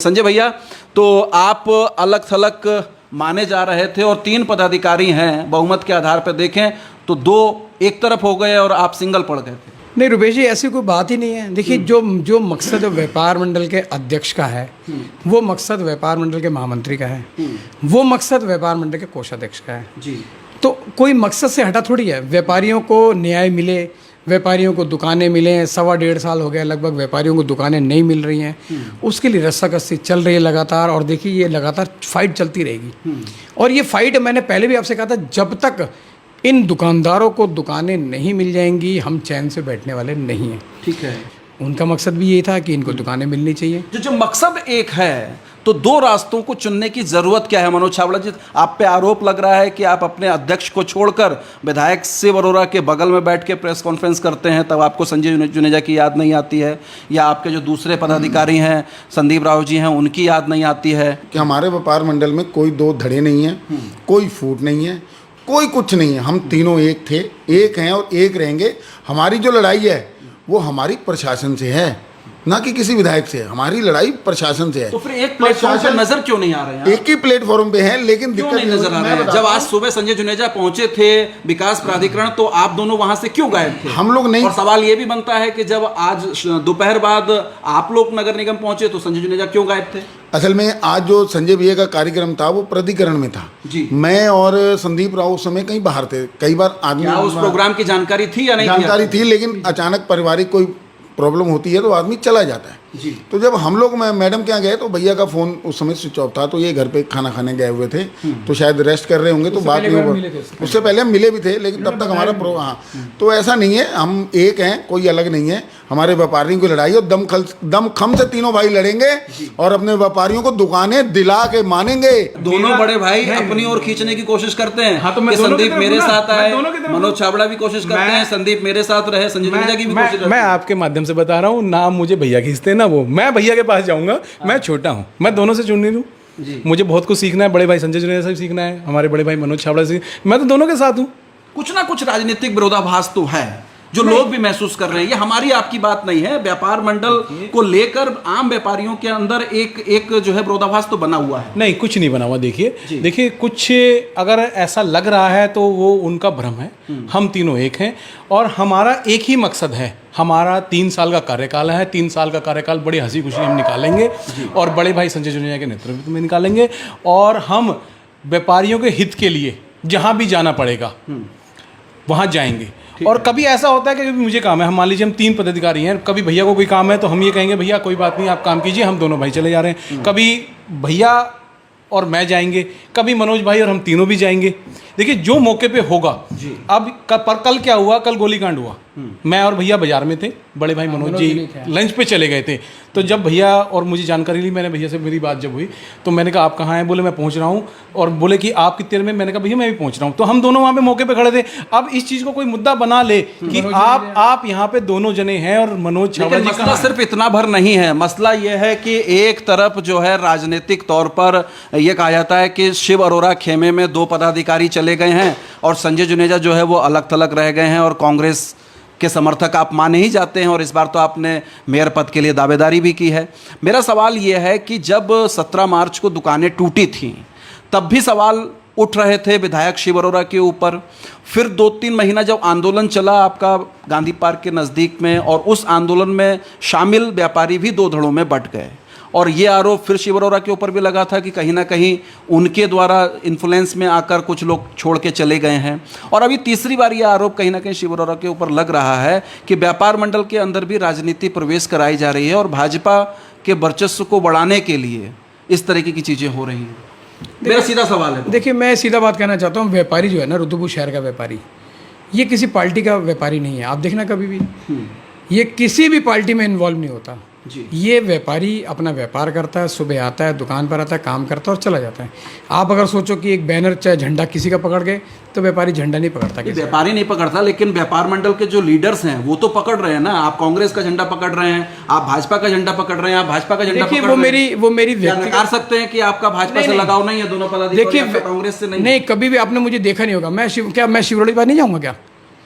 संजय भैया, तो आप अलग थलग माने जा रहे थे और 3 पदाधिकारी हैं, बहुमत के आधार पर देखें तो 2 एक तरफ हो गए और आप सिंगल पड़ गए थे। नहीं रुपेश जी, ऐसी कोई बात ही नहीं है। देखिए जो मकसद व्यापार मंडल के अध्यक्ष का है, वो मकसद व्यापार मंडल के महामंत्री का है, वो मकसद व्यापार मंडल के कोषाध्यक्ष का है जी। तो कोई मकसद से हटा थोड़ी है। व्यापारियों को न्याय मिले, व्यापारियों को दुकानें मिले। 1.25 साल हो गया लगभग व्यापारियों को दुकानें नहीं मिल रही हैं, उसके लिए रस्साकसी चल रही है लगातार। और देखिए ये लगातार फाइट चलती रहेगी। और ये फाइट मैंने पहले भी आपसे कहा था, जब तक इन दुकानदारों को दुकानें नहीं मिल जाएंगी हम चैन से बैठने वाले नहीं हैं। ठीक है, उनका मकसद भी यही था कि इनको दुकानें मिलनी चाहिए। जो मकसद एक है तो 2 रास्तों को चुनने की जरूरत क्या है? मनोज छाबड़ा जी, आप पे आरोप लग रहा है कि आप अपने अध्यक्ष को छोड़कर विधायक शिव अरोरा के बगल में बैठ के प्रेस कॉन्फ्रेंस करते हैं, तब आपको संजय जुनेजा की याद नहीं आती है, या आपके जो दूसरे पदाधिकारी हैं संदीप राव जी हैं उनकी याद नहीं आती है कि हमारे व्यापार मंडल में कोई 2 धड़े नहीं है, कोई फूट नहीं है, कोई कुछ नहीं है। हम तीनों एक थे, एक हैं और एक रहेंगे। हमारी जो लड़ाई है वो हमारी प्रशासन से है, ना कि किसी विधायक से। हमारी लड़ाई प्रशासन से है। तो फिर एक प्लेटफॉर्म पर नजर क्यों नहीं आ रहे हैं? एक ही प्लेटफॉर्म पे है, लेकिन क्यों दिक्कत नहीं नजर आ रहे हैं? जब आज सुबह संजय जुनेजा पहुंचे थे विकास प्राधिकरण, तो आप दोनों वहां से क्यों गायब थे? हम लोग नहीं। और सवाल ये भी बनता है कि जब आज दोपहर बाद आप लोग नगर निगम पहुंचे तो संजय जुनेजा क्यों गायब थे? असल में आज जो संजय भैया का कार्यक्रम था वो प्राधिकरण में था जी। मैं और संदीप राव उस समय कहीं बाहर थे। कई बार आदमी उस प्रोग्राम की जानकारी थी या नहीं? जानकारी थी, लेकिन अचानक पारिवारिक कोई प्रॉब्लम होती है तो आदमी चला जाता है जी। तो जब हम लोग मैडम के यहाँ गए तो भैया का फ़ोन उस समय स्विच ऑफ था, तो ये घर पे खाना खाने गए हुए थे, तो शायद रेस्ट कर रहे होंगे, तो बात नहीं हुआ। उससे पहले हम मिले भी थे, लेकिन तब तक हमारा हाँ। तो ऐसा नहीं है, हम एक हैं, कोई अलग नहीं है। हमारे व्यापारियों की लड़ाई और दमखम से तीनों भाई लड़ेंगे और अपने व्यापारियों को दुकानें दिला के मानेंगे। दोनों बड़े भाई अपनी ओर खींचने की कोशिश करते हैं। हाँ, तो मैं संदीप मेरे साथ आए, मनोज छाबड़ा भी कोशिश करते हैं, संदीप मेरे साथ रहे, संजय जुनेजा की भी कोशिश। मैं आपके माध्यम से बता रहा हूँ ना, मुझे भैया खींचते ना, वो मैं भैया के पास जाऊंगा। मैं छोटा हूँ, मैं दोनों से चुन नहीं लूँ। मुझे बहुत कुछ सीखना है, बड़े भाई संजय जुनेजा से सीखना है, हमारे बड़े भाई मनोज छाबड़ा से। मैं तो दोनों के साथ हूँ। कुछ ना कुछ राजनीतिक विरोधाभास तो है जो लोग भी महसूस कर रहे हैं। ये हमारी आपकी बात नहीं है, व्यापार मंडल को लेकर आम व्यापारियों के अंदर एक जो है विरोधाभास तो बना हुआ है। नहीं, कुछ नहीं बना हुआ। देखिए कुछ अगर ऐसा लग रहा है तो वो उनका भ्रम है। हम तीनों एक हैं और हमारा एक ही मकसद है। हमारा 3 साल का कार्यकाल है। 3 साल का कार्यकाल बड़ी हंसी खुशी हम निकालेंगे और बड़े भाई संजय जुनेजा के नेतृत्व में निकालेंगे। और हम व्यापारियों के हित के लिए जहाँ भी जाना पड़ेगा वहाँ जाएंगे। और कभी ऐसा होता है कि कभी मुझे काम है, हम मान लीजिए हम 3 पदाधिकारी हैं, कभी भैया को कोई काम है तो हम ये कहेंगे भैया कोई बात नहीं आप काम कीजिए, हम दोनों भाई चले जा रहे हैं। कभी भैया और मैं जाएंगे, कभी मनोज भाई और हम तीनों भी जाएंगे। देखिए जो मौके पे होगा। अब कल क्या हुआ, कल गोलीकांड हुआ। मैं और भैया बाजार में थे, बड़े भाई मनोज जी लंच पे चले गए थे। तो जब भैया और मुझे जानकारी ली, मैंने भैया से मेरी बात जब हुई तो मैंने कहा आप कहाँ हैं? बोले मैं पहुँच रहा हूँ। और बोले कि आप कितने देर में? मैंने कहा भैया मैं भी पहुँच रहा हूँ। तो हम दोनों वहाँ पे मौके पे खड़े थे। अब इस चीज़ को कोई मुद्दा बना ले कि आप यहाँ पे दोनों जने हैं और मनोज छाबड़ा जी। मसला सिर्फ इतना भर नहीं है, मसला यह है कि एक तरफ जो है राजनीतिक तौर पर यह कहा जाता है कि शिव अरोरा खेमे में 2 पदाधिकारी चले गए हैं और संजय जुनेजा जो है वो अलग थलग रह गए हैं और कांग्रेस के समर्थक आप माने ही जाते हैं। और इस बार तो आपने मेयर पद के लिए दावेदारी भी की है। मेरा सवाल ये है कि जब 17 मार्च को दुकानें टूटी थीं तब भी सवाल उठ रहे थे विधायक शिव अरोरा के ऊपर। फिर 2-3 महीना जब आंदोलन चला आपका गांधी पार्क के नज़दीक में, और उस आंदोलन में शामिल व्यापारी भी 2 धड़ों में बंट गए। और ये आरोप फिर शिव अरोरा के ऊपर भी लगा था कि कहीं ना कहीं उनके द्वारा इन्फ्लुएंस में आकर कुछ लोग छोड़ के चले गए हैं। और अभी तीसरी बार ये आरोप कहीं ना कहीं शिव अरोरा के ऊपर लग रहा है कि व्यापार मंडल के अंदर भी राजनीति प्रवेश कराई जा रही है और भाजपा के वर्चस्व को बढ़ाने के लिए इस तरीके की चीज़ें हो रही हैं। मेरा सीधा सवाल है। देखिए मैं सीधा बात कहना चाहता हूँ, व्यापारी जो है ना, रुद्रपुर शहर का व्यापारी, ये किसी पार्टी का व्यापारी नहीं है। आप देखना कभी भी ये किसी भी पार्टी में इन्वॉल्व नहीं होता जी। ये व्यापारी अपना व्यापार करता है, सुबह आता है, दुकान पर आता है, काम करता है और चला जाता है। आप अगर सोचो कि एक बैनर चाहे झंडा किसी का पकड़ गए तो व्यापारी झंडा नहीं पकड़ता। व्यापारी नहीं पकड़ता, लेकिन व्यापार मंडल के जो लीडर्स हैं वो तो पकड़ रहे हैं ना। आप कांग्रेस का झंडा पकड़ रहे हैं, आप भाजपा का झंडा पकड़ रहे हैं, आप भाजपा का झंडा पकड़ रहे हैं। वो मेरी कर सकते हैं कि आपका भाजपा से लगाव नहीं है, दोनों पदाधिकारी कांग्रेस से नहीं। कभी भी आपने मुझे देखा नहीं होगा। मैं शिवरोली के पास नहीं जाऊंगा क्या?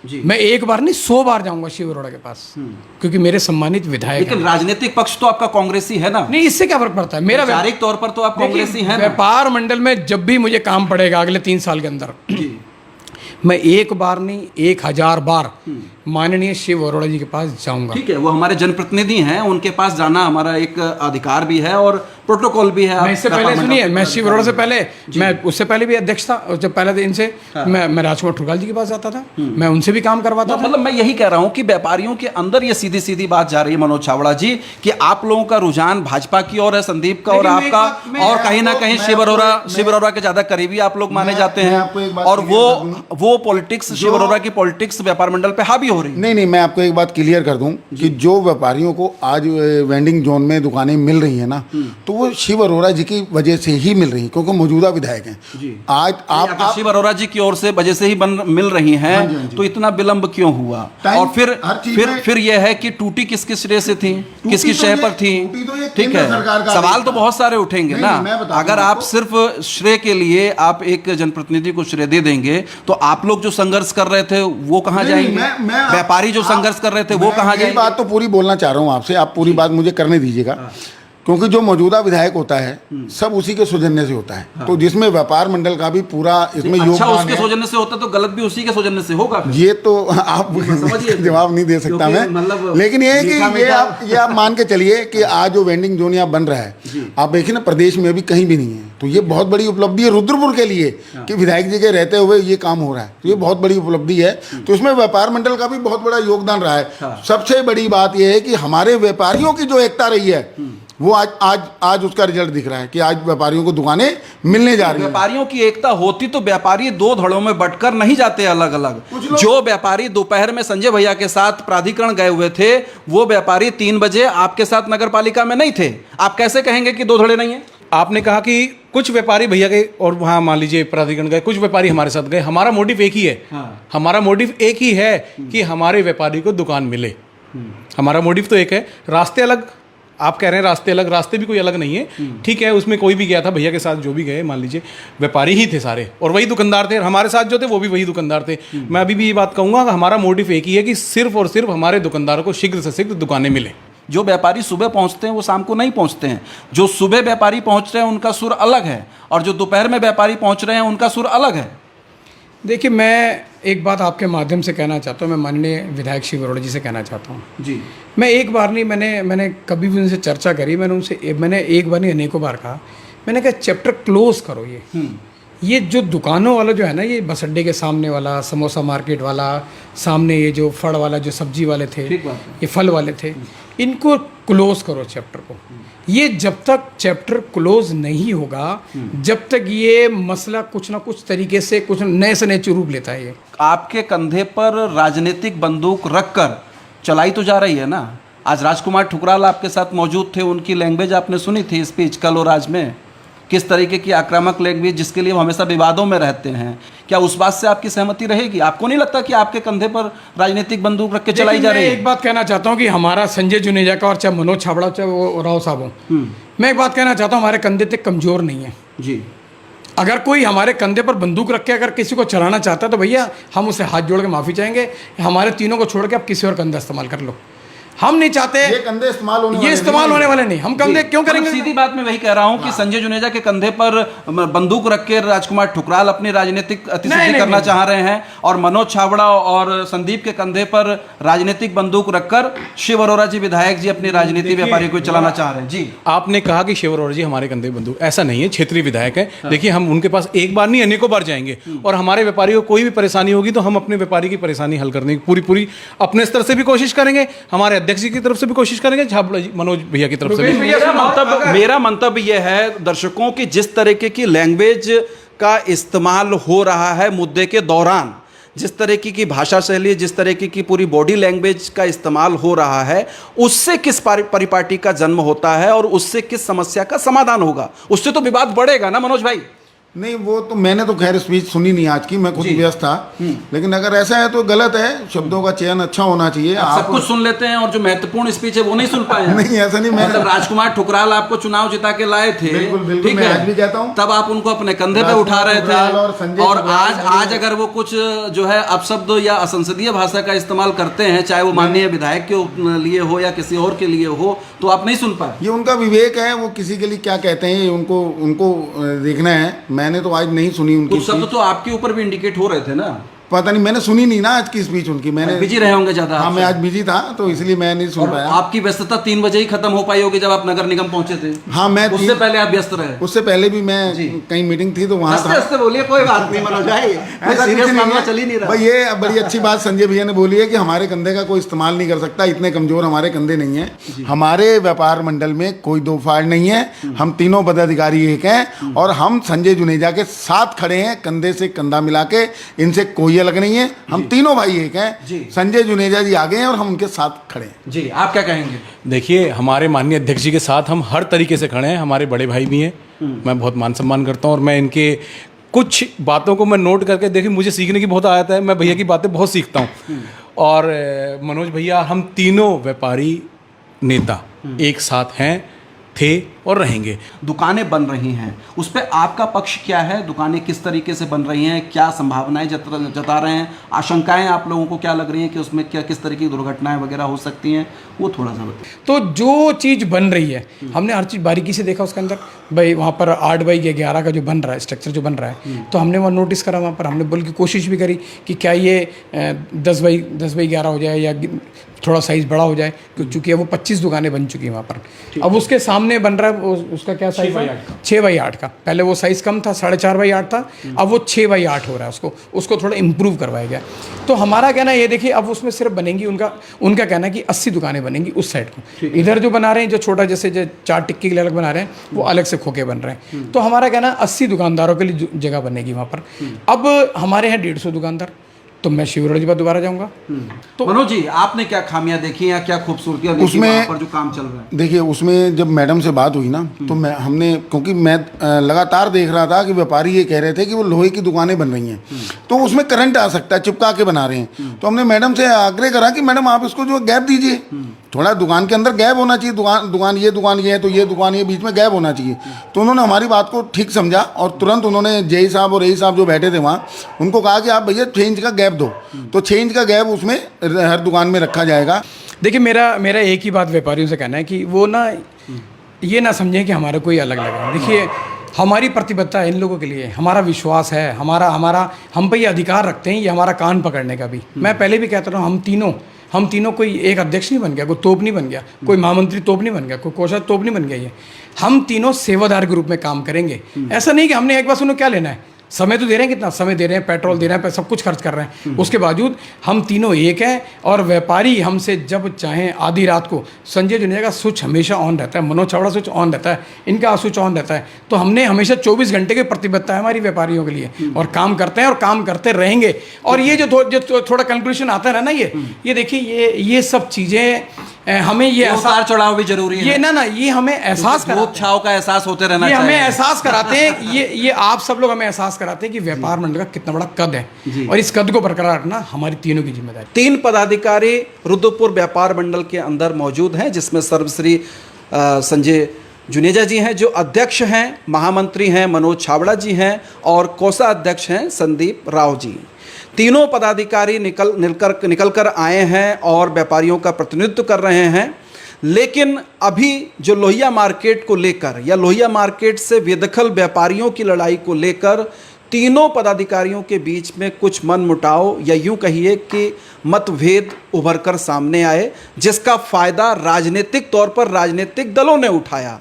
मैं एक बार नहीं 100 बार जाऊंगा शिव अरोड़ा के पास, क्योंकि मेरे सम्मानित विधायक लेकिन राजनीतिक पक्ष तो आपका कांग्रेसी है ना। नहीं, इससे क्या फर्क पड़ता है? मेरा वैचारिक तौर पर तो आप कांग्रेसी हैं ना। व्यापार मंडल में जब भी मुझे काम पड़ेगा अगले 3 साल के अंदर, मैं एक बार नहीं 1000 बार माननीय शिव अरोड़ा जी के पास जाऊंगा। ठीक है, वो हमारे जनप्रतिनिधि हैं, उनके पास जाना हमारा एक अधिकार भी है और प्रोटोकॉल भी है। मैं इससे पहले सुनिए, मैं शिव अरोड़ा से पहले, मैं उससे पहले भी अध्यक्ष था, और जब पहले दिन से मैं राजकुमार ठुकराल जी के पास जाता था, मैं उनसे भी काम करवाता था। मतलब मैं यही कह रहा हूं कि व्यापारियों के अंदर ये सीधी सीधी बात जा रही है मनोज छावड़ा जी, कि आप लोगों का रुझान भाजपा की ओर है, संदीप का और आपका, और कहीं ना कहीं शिव अरोड़ा के ज्यादा करीबी आप लोग माने जाते हैं, और वो पॉलिटिक्स, शिव अरोड़ा की पॉलिटिक्स व्यापार मंडल पे हावी हो रही है। नहीं, मैं आपको एक बात क्लियर कर दूं कि जो व्यापारियों को आज वेंडिंग जोन में दुकानें मिल रही हैं ना, तो वो शिव अरोड़ा जी की वजह से ही मिल रही हैं, क्योंकि मौजूदा विधायक हैं। आज आप शिव अरोड़ा जी की ओर से वजह से ही मिल रही हैं। हाँ जी। तो इतना विलंब क्यों हुआ? और फिर यह है कि टूटी किसकी श्रेय से थी, किसकी शय पर थी? ठीक है, सवाल तो बहुत सारे उठेंगे ना। अगर आप सिर्फ श्रेय के लिए आप एक जनप्रतिनिधि को श्रेय दे देंगे, तो आप लोग जो संघर्ष कर रहे थे वो कहाँ जाएंगे? व्यापारी जो संघर्ष कर रहे थे वो कहाँ जाएंगे? बात तो पूरी बोलना चाह रहा हूँ आपसे, आप पूरी बात मुझे करने दीजिएगा। क्योंकि जो मौजूदा विधायक होता है सब उसी के सौजन्य से होता है। तो जिसमें व्यापार मंडल का भी पूरा इसमें योगदान है। उसके सौजन्य से होता तो गलत भी उसी के सौजन्य से होगा। ये तो आप जवाब नहीं दे सकता मैं, लेकिन ये है कि ये आप मान के चलिए कि आज जो वेंडिंग जोन यहाँ बन रहा है, आप देखिए ना, प्रदेश में अभी कहीं भी नहीं है। तो ये बहुत बड़ी उपलब्धि है रुद्रपुर के लिए कि विधायक जी के रहते हुए ये काम हो रहा है। तो ये बहुत बड़ी उपलब्धि है। तो इसमें व्यापार मंडल का भी बहुत बड़ा योगदान रहा है। सबसे बड़ी बात यह है कि हमारे व्यापारियों की जो एकता रही है, वो आज उसका रिजल्ट दिख रहा है कि आज व्यापारियों को दुकानें मिलने जा रही हैं। व्यापारियों की एकता होती तो व्यापारी 2 धड़ों में बंटकर नहीं जाते अलग अलग। जो व्यापारी दोपहर में संजय भैया के साथ प्राधिकरण गए हुए थे, वो व्यापारी 3 बजे आपके साथ नगर पालिका में नहीं थे। आप कैसे कहेंगे कि 2 धड़े नहीं है? आपने कहा कि कुछ व्यापारी भैया गए और वहाँ मान लीजिए प्राधिकरण गए, कुछ व्यापारी हमारे साथ गए। हमारा मोटिव एक ही है। हमारा मोटिव एक ही है कि हमारे व्यापारी को दुकान मिले। हमारा मोटिव तो एक है। रास्ते अलग, आप कह रहे हैं रास्ते अलग, रास्ते भी कोई अलग नहीं है। ठीक है, उसमें कोई भी गया था, भैया के साथ जो भी गए मान लीजिए व्यापारी ही थे सारे, और वही दुकानदार थे। हमारे साथ जो थे वो भी वही दुकानदार थे। मैं अभी भी ये बात कहूँगा कि हमारा मोटिव एक ही है कि सिर्फ और सिर्फ हमारे दुकानदारों को शीघ्र से शीघ्र दुकानें मिले। जो व्यापारी सुबह पहुंचते हैं वो शाम को नहीं पहुंचते हैं। जो सुबह व्यापारी पहुंच रहे हैं उनका सुर अलग है, और जो दोपहर में व्यापारी पहुंच रहे हैं उनका सुर अलग है। देखिए, मैं एक बात आपके माध्यम से कहना चाहता हूँ, मैं माननीय विधायक शिव अरोड़ा जी से कहना चाहता हूँ जी। मैं एक बार नहीं, मैंने कभी भी उनसे चर्चा करी, मैंने एक बार नहीं अनेकों बार कहा, मैंने कहा चैप्टर क्लोज करो। ये जो दुकानों वाला जो है ना, ये बस अड्डे के सामने वाला, समोसा मार्केट वाला, सामने ये जो फल वाला, जो सब्जी वाले थे, ये फल वाले थे, इनको क्लोज करो चैप्टर को। ये जब तक चैप्टर क्लोज नहीं होगा, जब तक ये मसला कुछ ना कुछ तरीके से कुछ नए से नए रूप लेता है। ये आपके कंधे पर राजनीतिक बंदूक रखकर चलाई तो जा रही है ना। आज राजकुमार ठुकराल आपके साथ मौजूद थे, उनकी लैंग्वेज आपने सुनी थी स्पीच कल और आज में, किस तरीके की आक्रामक लैंग्वेज, जिसके लिए वो हमेशा विवादों में रहते हैं। क्या उस बात से आपकी सहमति रहेगी? आपको नहीं लगता कि आपके कंधे पर राजनीतिक बंदूक रख के चलाई जा रही है? एक बात कहना चाहता हूँ कि हमारा संजय जुनेजा का, और चाहे मनोज छाबड़ा, चाहे वो राव साहब हो, मैं एक बात कहना चाहता हूँ, हमारे कंधे तक कमजोर नहीं है जी। अगर कोई हमारे कंधे पर बंदूक रख के अगर किसी को चलाना चाहता है, तो भैया हम उसे हाथ जोड़ के माफ़ी चाहेंगे। हमारे तीनों को छोड़ के आप किसी और कंधा इस्तेमाल कर लो। हम नहीं चाहते ये कंधे इस्तेमाल होने वाले नहीं। हम कंधे क्यों करेंगे? सीधी बात मैं वही कह रहा हूं कि संजय जुनेजा के कंधे पर बंदूक रख के राजकुमार ठुकराल अपनी राजनीतिक अतिसिद्धि करना चाह रहे हैं, और मनोज छाबड़ा और संदीप के कंधे पर राजनीतिक बंदूक रखकर शिव अरोड़ा जी विधायक जी अपनी राजनीति व्यापारी को चलाना चाह रहे हैं। जी, आपने कहा कि शिव अरोड़ा जी हमारे कंधे बंदूक, ऐसा नहीं है। क्षेत्रीय विधायक है। देखिए, हम उनके पास एक बार नहीं अनेकों बार जाएंगे, और हमारे व्यापारी को कोई भी परेशानी होगी तो हम अपने व्यापारी की परेशानी हल करने की पूरी अपने स्तर से भी कोशिश करेंगे, हमारे अध्यक्ष जी की तरफ से भी कोशिश करेंगे, मनोज भैया की तरफ से भी। मेरा मंतव्य यह है दर्शकों की, जिस तरीके की लैंग्वेज का इस्तेमाल हो रहा है मुद्दे के दौरान, जिस तरीके की भाषा शैली, जिस तरीके की पूरी बॉडी लैंग्वेज का इस्तेमाल हो रहा है, उससे किस परिपाटी का जन्म होता है और उससे किस समस्या का समाधान होगा, उससे तो विवाद बढ़ेगा ना मनोज भाई। नहीं, वो तो मैंने तो खैर स्पीच सुनी नहीं आज की, मैं खुद व्यस्त था। लेकिन अगर ऐसा है तो गलत है, शब्दों का चयन अच्छा होना चाहिए। आप सब कुछ सुन लेते हैं और जो महत्वपूर्ण स्पीच है वो नहीं सुन पाए हैं। नहीं, ऐसा नहीं। मैं मतलब राजकुमार ठुकराल आपको चुनाव जिता के लाए थे, बिल्कुल, ठीक मैं है, आज भी कहता हूँ, तब आप उनको अपने कंधे पे उठा रहे थे, और आज अगर वो कुछ जो है अपशब्द या असंसदीय भाषा का इस्तेमाल करते हैं, चाहे वो माननीय विधायक के लिए हो या किसी और के लिए हो, तो आप नहीं सुन पाए। ये उनका विवेक है, वो किसी के लिए क्या कहते हैं उनको देखना है। मैंने तो आज नहीं सुनी उनकी कुछ शब्द तो आपके ऊपर भी इंडिकेट हो रहे थे ना। पता नहीं, मैंने सुनी नहीं ना आज की स्पीच उनकी। मैंने बिजी रहे होंगे ज्यादा। हाँ, मैं आज बिजी था तो इसलिए मैं नहीं सुन पाया। आपकी व्यस्तता 3 बजे ही खत्म हो पाई होगी जब आप नगर निगम पहुंचे थे। हाँ, मैं उससे पहले आप व्यस्त रहे। उससे पहले भी मैं कहीं मीटिंग थी तो वहाँ था। हंसते बोलिए, कोई बात नहीं मनोज भाई, सीरियस मामला चल ही नहीं रहा। भाई, ये बड़ी अच्छी बात संजय भैया ने बोली है कि हमारे कंधे का कोई इस्तेमाल नहीं कर सकता, इतने कमजोर हमारे कंधे नहीं है। हमारे व्यापार मंडल में कोई दो फाड़ नहीं है, हम तीनों पदाधिकारी एक हैं और हम संजय जुनेजा के साथ खड़े हैं, कंधे से कंधा मिला के। इनसे कोई अलग नहीं है, हम तीनों भाई एक हैं। संजय जुनेजा जी आगे हैं और हम उनके साथ खड़े हैं। जी, आप क्या कहेंगे? देखिए, हमारे माननीय अध्यक्ष जी के साथ हम हर तरीके से खड़े हैं। हमारे बड़े भाई भी हैं, मैं बहुत मान सम्मान करता हूँ और मैं इनके कुछ बातों को मैं नोट करके, देखिए मुझे सीखने की बहुत आदत है, मैं भैया की बातें बहुत सीखता हूँ। और मनोज भैया, हम तीनों व्यापारी नेता एक साथ हैं, थे और रहेंगे। दुकानें बन रही हैं, उस पर आपका पक्ष क्या है? दुकानें किस तरीके से बन रही हैं, क्या संभावनाएं जता रहे हैं, आशंकाएं आप लोगों को क्या लग रही हैं कि उसमें क्या किस तरह की दुर्घटनाएं वगैरह हो सकती हैं, वो थोड़ा सा बताइए। तो जो चीज़ बन रही है, हमने हर चीज़ बारीकी से देखा उसके अंदर। भाई वहाँ पर 8x11 का जो बन रहा है, स्ट्रक्चर जो बन रहा है, तो हमने वहाँ नोटिस करा, वहाँ पर हमने बोल की कोशिश भी करी कि क्या ये 10x11 हो जाए या थोड़ा साइज़ बड़ा हो जाए, क्योंकि वो 25 दुकानें बन चुकी हैं वहाँ पर। अब उसके सामने बन रहा है उसका क्या साइज़ है? 6x8 का। पहले वो साइज़ कम था, 4.5x8 था, अब वो 6x8 हो रहा है। उसको थोड़ा इम्प्रूव करवाया गया। तो हमारा कहना ये देखिए, अब उसमें सिर्फ बनेंगी, उनका कहना है कि 80 दुकानें बनेंगी उस साइड को। इधर जो बना रहे हैं, जो छोटा जैसे जो 4 टिक्की के लिए अलग बना रहे हैं, वो अलग से खोखे बन रहे हैं। तो हमारा कहना है 80 दुकानदारों के लिए जगह बनेगी वहाँ पर। अब हमारे यहाँ 150 दुकानदार, तो मैं शिवराज जी पर दोबारा जाऊंगा। तो मनोज जी, आपने क्या खामियां देखी या क्या खूबसूरतियां देखी वहाँ पर जो काम चल रहा है? देखिए, उसमें जब मैडम से बात हुई ना, तो हमने, क्योंकि मैं लगातार देख रहा था कि व्यापारी ये कह रहे थे कि वो लोहे की दुकानें बन रही हैं, तो उसमें करंट आ सकता है, चिपका के बना रहे हैं। तो हमने मैडम से आग्रह करा कि मैडम आप इसको जो गैप दीजिए, थोड़ा दुकान के अंदर गैप होना चाहिए। दुकान ये है तो ये दुकान, ये बीच में गैप होना चाहिए। तो उन्होंने हमारी बात को ठीक समझा और तुरंत उन्होंने जेई साहब और एई साहब जो बैठे थे वहाँ, उनको कहा कि आप भैया 6 इंच का गैप दो। तो 6 इंच का गैप उसमें हर दुकान में रखा जाएगा। देखिए, मेरा एक ही बात व्यापारियों से कहना है कि वो ना ये ना समझें कि हमारा कोई अलग है। देखिए, हमारी प्रतिबद्धता है इन लोगों के लिए, हमारा विश्वास है, हम पे ये अधिकार रखते हैं, ये हमारा कान पकड़ने का भी। मैं पहले भी कहता रहा हूँ, हम तीनों कोई एक अध्यक्ष नहीं बन गया, कोई तोप नहीं बन गया, कोई महामंत्री तोप नहीं बन गया, कोई कोषाध्यक्ष तोप नहीं बन गया। ये हम तीनों सेवादार के रूप में काम करेंगे। ऐसा नहीं कि हमने एक बार सुनो क्या लेना है, समय तो दे रहे हैं, कितना समय दे रहे हैं, पेट्रोल दे रहे हैं, सब कुछ खर्च कर रहे हैं। उसके बावजूद हम तीनों एक हैं और व्यापारी हमसे जब चाहें आधी रात को, संजय जुनेजा का स्विच हमेशा ऑन रहता है, मनोज छाबड़ा स्विच ऑन रहता है, इनका स्विच ऑन रहता है। तो हमने हमेशा 24 घंटे की प्रतिबद्धता है हमारी व्यापारियों के लिए, और काम करते हैं और काम करते रहेंगे। और ये जो थोड़ा कंक्लूजन आता है ना, ये देखिए, ये सब चीज़ें हमें ये उतार चढ़ाव भी जरूरी है। ये हमें एहसास कराते छाव का एहसास होते रहना ये चाहिए। हमें एहसास कराते हैं, ये आप सब लोग हमें एहसास कराते हैं कि व्यापार मंडल का कितना बड़ा कद है, और इस कद को बरकरार रखना हमारी तीनों की जिम्मेदारी। 3 पदाधिकारी रुद्रपुर व्यापार मंडल के अंदर मौजूद हैं, जिसमें सर्वश्री संजय जुनेजा जी हैं जो अध्यक्ष हैं, महामंत्री हैं मनोज छाबड़ा जी हैं, और कोषाध्यक्ष हैं संदीप राव जी। तीनों पदाधिकारी निकल कर आए हैं और व्यापारियों का प्रतिनिधित्व कर रहे हैं। लेकिन अभी जो लोहिया मार्केट को लेकर या लोहिया मार्केट से बेदखल व्यापारियों की लड़ाई को लेकर तीनों पदाधिकारियों के बीच में कुछ मनमुटाव या यूं कहिए कि मतभेद उभर कर सामने आए, जिसका फ़ायदा राजनीतिक तौर पर राजनीतिक दलों ने उठाया।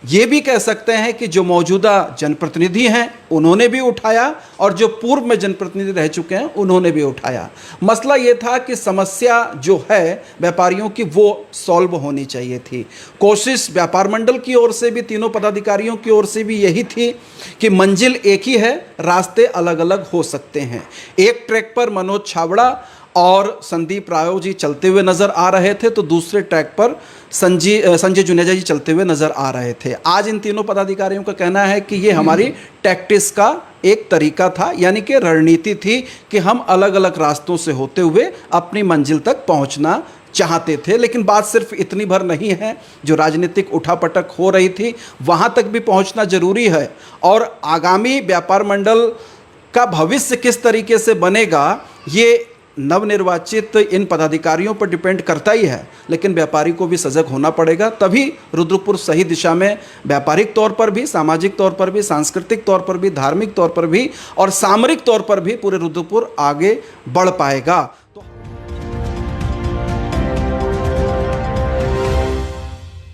ये भी कह सकते हैं कि जो मौजूदा जनप्रतिनिधि हैं उन्होंने भी उठाया, और जो पूर्व में जनप्रतिनिधि रह चुके हैं उन्होंने भी उठाया। मसला ये था कि समस्या जो है व्यापारियों की वो सॉल्व होनी चाहिए थी। कोशिश व्यापार मंडल की ओर से भी, तीनों पदाधिकारियों की ओर से भी यही थी कि मंजिल एक ही है, रास्ते अलग अलग हो सकते हैं। एक ट्रैक पर मनोज छाबड़ा और संदीप राव जी चलते हुए नज़र आ रहे थे, तो दूसरे ट्रैक पर संजय जुनेजा जी चलते हुए नज़र आ रहे थे। आज इन तीनों पदाधिकारियों का कहना है कि ये हमारी टैक्टिक्स का एक तरीका था, यानी कि रणनीति थी कि हम अलग अलग रास्तों से होते हुए अपनी मंजिल तक पहुंचना चाहते थे। लेकिन बात सिर्फ इतनी भर नहीं है, जो राजनीतिक उठापटक हो रही थी वहां तक भी पहुंचना जरूरी है, और आगामी व्यापार मंडल का भविष्य किस तरीके से बनेगा ये नवनिर्वाचित इन पदाधिकारियों पर डिपेंड करता ही है। लेकिन व्यापारी को भी सजग होना पड़ेगा, तभी रुद्रपुर सही दिशा में व्यापारिक तौर पर भी, सामाजिक तौर पर भी, सांस्कृतिक तौर पर भी, धार्मिक तौर पर भी और सामरिक तौर पर भी पूरे रुद्रपुर आगे बढ़ पाएगा।